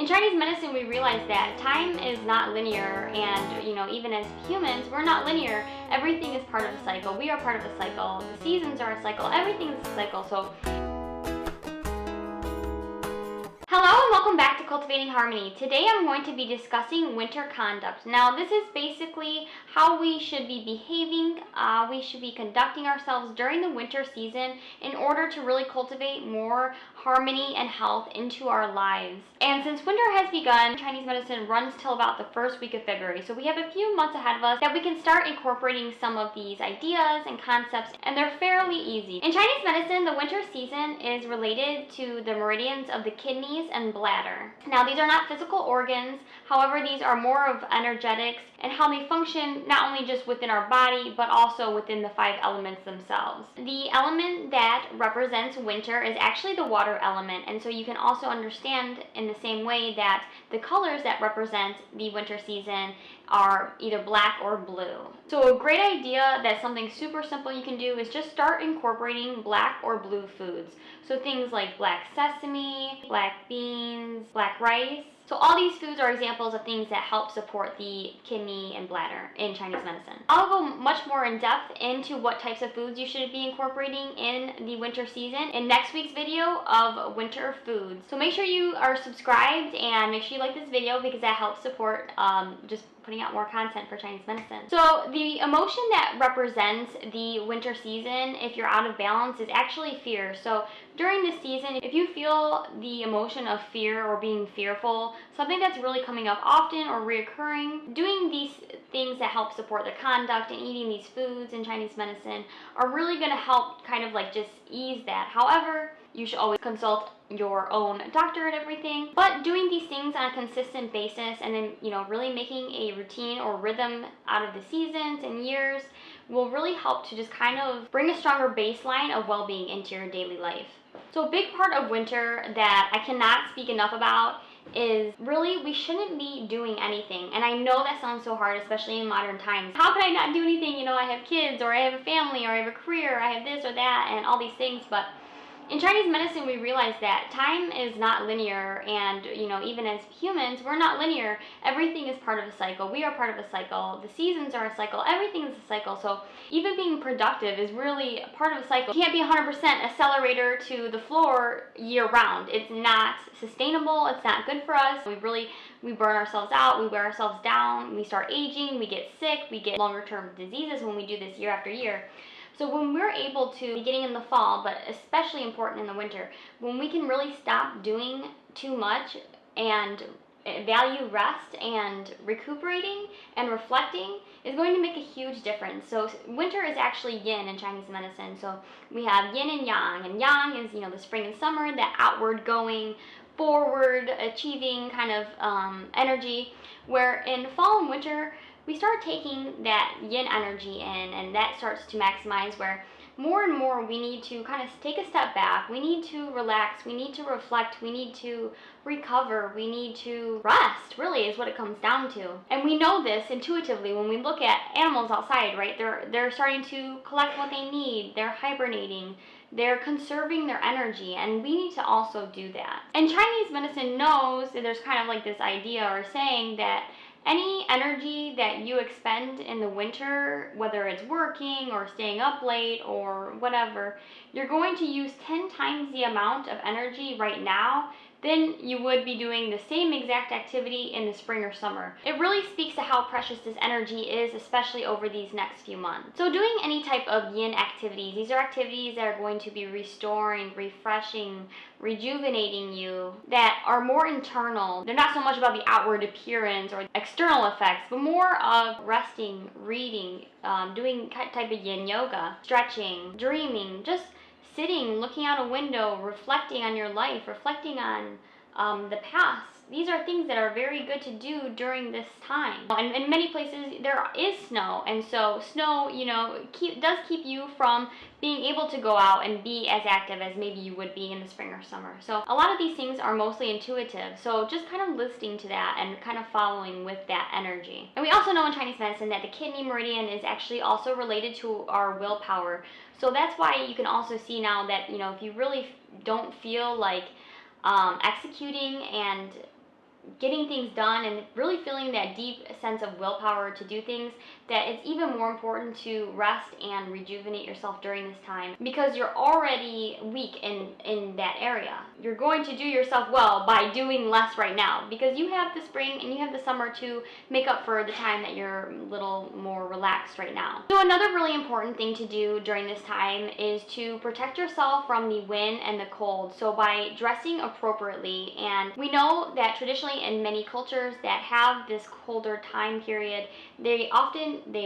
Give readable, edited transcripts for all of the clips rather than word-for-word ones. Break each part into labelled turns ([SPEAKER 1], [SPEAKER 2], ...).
[SPEAKER 1] In Chinese medicine, we realize that time is not linear, and even as humans, we're not linear. Everything is part of a cycle. We are part of a cycle. The seasons are a cycle. Everything is a cycle. So hello and welcome back to Cultivating Harmony. Today I'm going to be discussing winter conduct. Now this is basically how we should be behaving, we should be conducting ourselves during the winter season in order to really cultivate more harmony and health into our lives. And since winter has begun, Chinese medicine runs till about the first week of February. So we have a few months ahead of us that we can start incorporating some of these ideas and concepts, and they're fairly easy. In Chinese medicine, the winter season is related to the meridians of the kidneys and bladder. Now these are not physical organs, however these are more of energetics and how they function not only just within our body but also within the 5 elements themselves. The element that represents winter is actually the water element, and so you can also understand in the same way that the colors that represent the winter season are either black or blue. So a great idea that's something super simple you can do is just start incorporating black or blue foods. So things like black sesame, black beans, black rice. So all these foods are examples of things that help support the kidney and bladder in Chinese medicine. I'll go much more in depth into what types of foods you should be incorporating in the winter season in next week's video of winter foods. So make sure you are subscribed and make sure you like this video because that helps support just putting out more content for Chinese medicine. So the emotion that represents the winter season, if you're out of balance, is actually fear. So during this season, if you feel the emotion of fear or being fearful, something that's really coming up often or reoccurring, doing these things that help support the conduct and eating these foods in Chinese medicine are really going to help kind of like just ease that. However, you should always consult your own doctor and everything, but doing these things on a consistent basis and then really making a routine or rhythm out of the seasons and years will really help to just kind of bring a stronger baseline of well-being into your daily life. So a big part of winter that I cannot speak enough about is really we shouldn't be doing anything. And I know that sounds so hard, especially in modern times. How can I not do anything? I have kids, or I have a family, or I have a career, I have this or that, and all these things. But in Chinese medicine, we realize that time is not linear, and even as humans, we're not linear. Everything is part of a cycle. We are part of a cycle. The seasons are a cycle. Everything is a cycle. So even being productive is really a part of a cycle. You can't be 100% accelerator to the floor year round. It's not sustainable. It's not good for us. We burn ourselves out. We wear ourselves down. We start aging. We get sick. We get longer term diseases when we do this year after year. So when we're able to, beginning in the fall, but especially important in the winter, when we can really stop doing too much and value rest and recuperating and reflecting, is going to make a huge difference. So winter is actually yin in Chinese medicine. So we have yin and yang is the spring and summer, that outward going, forward achieving kind of energy, where in fall and winter we start taking that yin energy in, and that starts to maximize, where more and more we need to kind of take a step back. We need to relax. We need to reflect. We need to recover. We need to rest, really, is what it comes down to. And we know this intuitively when we look at animals outside, right? They're starting to collect what they need. They're hibernating. They're conserving their energy, and we need to also do that. And Chinese medicine knows that there's kind of like this idea or saying that any energy that you expend in the winter, whether it's working or staying up late or whatever, you're going to use 10 times the amount of energy right now than you would be doing the same exact activity in the spring or summer. It really speaks to how precious this energy is, especially over these next few months. So doing any type of yin activities, these are activities that are going to be restoring, refreshing, rejuvenating you, that are more internal. They're not so much about the outward appearance or external effects, but more of resting, reading, doing type of yin yoga, stretching, dreaming, just sitting, looking out a window, reflecting on your life, reflecting on the past. These are things that are very good to do during this time. And in many places there is snow, and so snow, does keep you from being able to go out and be as active as maybe you would be in the spring or summer. So a lot of these things are mostly intuitive. So just kind of listening to that and kind of following with that energy. And we also know in Chinese medicine that the kidney meridian is actually also related to our willpower. So that's why you can also see now that, if you really don't feel like executing and getting things done and really feeling that deep sense of willpower to do things, that it's even more important to rest and rejuvenate yourself during this time, because you're already weak in that area. You're going to do yourself well by doing less right now, because you have the spring and you have the summer to make up for the time that you're a little more relaxed right now. So another really important thing to do during this time is to protect yourself from the wind and the cold. So by dressing appropriately, and we know that traditionally in many cultures that have this colder time period, they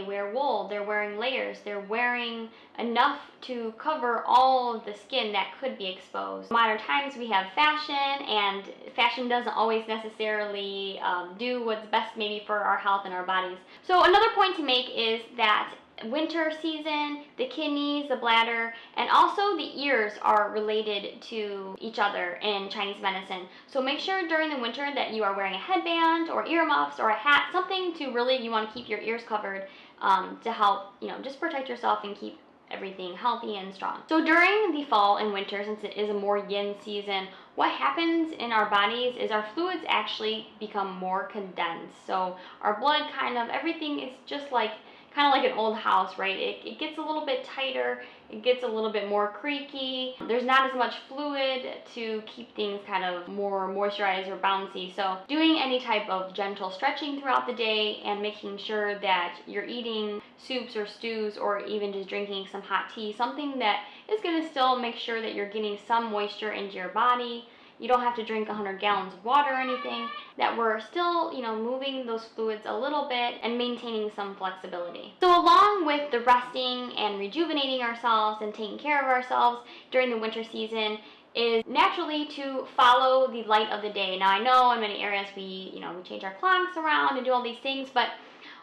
[SPEAKER 1] wear wool, they're wearing layers, they're wearing enough to cover all of the skin that could be exposed. In modern times we have fashion, and fashion doesn't always necessarily do what's best maybe for our health and our bodies. So another point to make is that winter season, the kidneys, the bladder, and also the ears are related to each other in Chinese medicine. So make sure during the winter that you are wearing a headband or earmuffs or a hat, something to really, you want to keep your ears covered to help, just protect yourself and keep everything healthy and strong. So during the fall and winter, since it is a more yin season, what happens in our bodies is our fluids actually become more condensed. So our blood everything is just like an old house, right? It gets a little bit tighter, it gets a little bit more creaky. There's not as much fluid to keep things more moisturized or bouncy. So doing any type of gentle stretching throughout the day and making sure that you're eating soups or stews or even just drinking some hot tea, something that is going to still make sure that you're getting some moisture into your body. You don't have to drink 100 gallons of water or anything, that we're still, moving those fluids a little bit and maintaining some flexibility. So along with the resting and rejuvenating ourselves and taking care of ourselves during the winter season is naturally to follow the light of the day. Now I know in many areas we change our clocks around and do all these things, but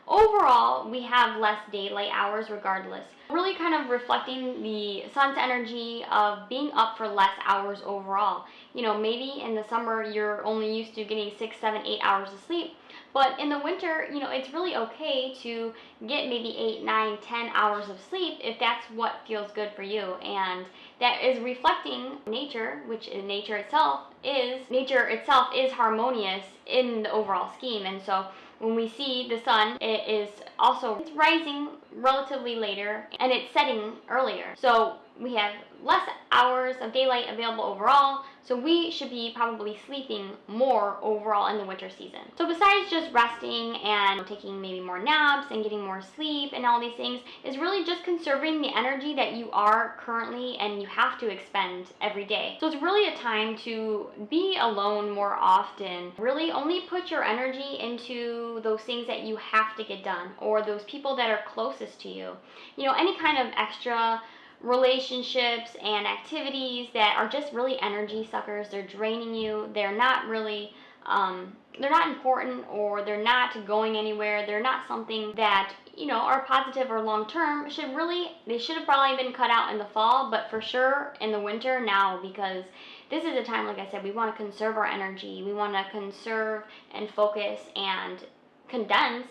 [SPEAKER 1] overall, we have less daylight hours regardless. Really reflecting the sun's energy of being up for less hours overall. Maybe in the summer you're only used to getting 6, 7, 8 hours of sleep, but in the winter, it's really okay to get maybe 8, 9, 10 hours of sleep if that's what feels good for you. And that is reflecting nature, which in nature itself is harmonious in the overall scheme. And so when we see the sun, it's rising relatively later and it's setting earlier. So we have less hours of daylight available overall, so we should be probably sleeping more overall in the winter season. So besides just resting and taking maybe more naps and getting more sleep and all these things, is really just conserving the energy that you are currently and you have to expend every day. So it's really a time to be alone more often. Really only put your energy into those things that you have to get done, or those people that are closest to you. Any kind of extra relationships and activities that are just really energy suckers. They're draining you. They're not really they're not important, or they're not going anywhere. They're not something that are positive or long term. They should have probably been cut out in the fall, but for sure in the winter now, because this is a time, like I said, we want to conserve our energy. We want to conserve and focus and condense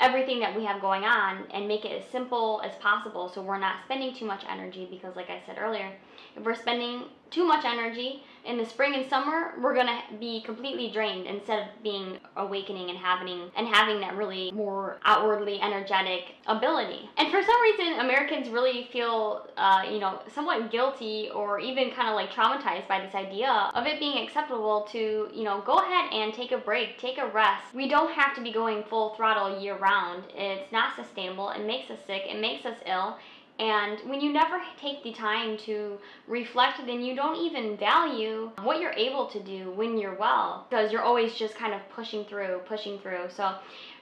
[SPEAKER 1] everything that we have going on and make it as simple as possible, so we're not spending too much energy. Because like I said earlier, if we're spending too much energy in the spring and summer, we're gonna be completely drained instead of being awakening and having that really more outwardly energetic ability. And for some reason, Americans really feel somewhat guilty or even traumatized by this idea of it being acceptable to go ahead and take a break, take a rest. We don't have to be going full throttle year round. It's not sustainable. It makes us sick. It makes us ill. And when you never take the time to reflect, then you don't even value what you're able to do when you're well, because you're always just pushing through. So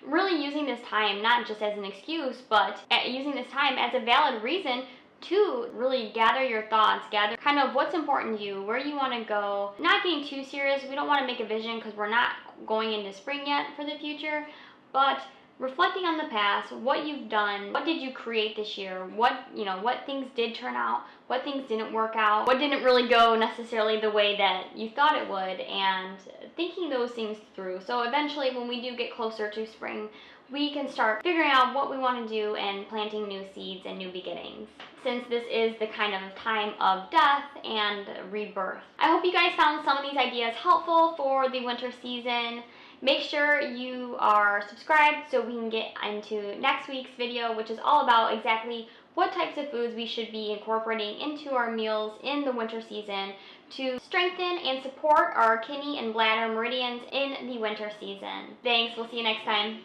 [SPEAKER 1] really using this time not just as an excuse, but using this time as a valid reason to really gather your thoughts, gather what's important to you, where you want to go. Not getting too serious. We don't want to make a vision because we're not going into spring yet for the future, but reflecting on the past, what you've done, what did you create this year, what things did turn out, what things didn't work out, what didn't really go necessarily the way that you thought it would, and thinking those things through. So eventually when we do get closer to spring, we can start figuring out what we want to do and planting new seeds and new beginnings, since this is the kind of time of death and rebirth. I hope you guys found some of these ideas helpful for the winter season. Make sure you are subscribed so we can get into next week's video, which is all about exactly what types of foods we should be incorporating into our meals in the winter season to strengthen and support our kidney and bladder meridians in the winter season. Thanks, we'll see you next time.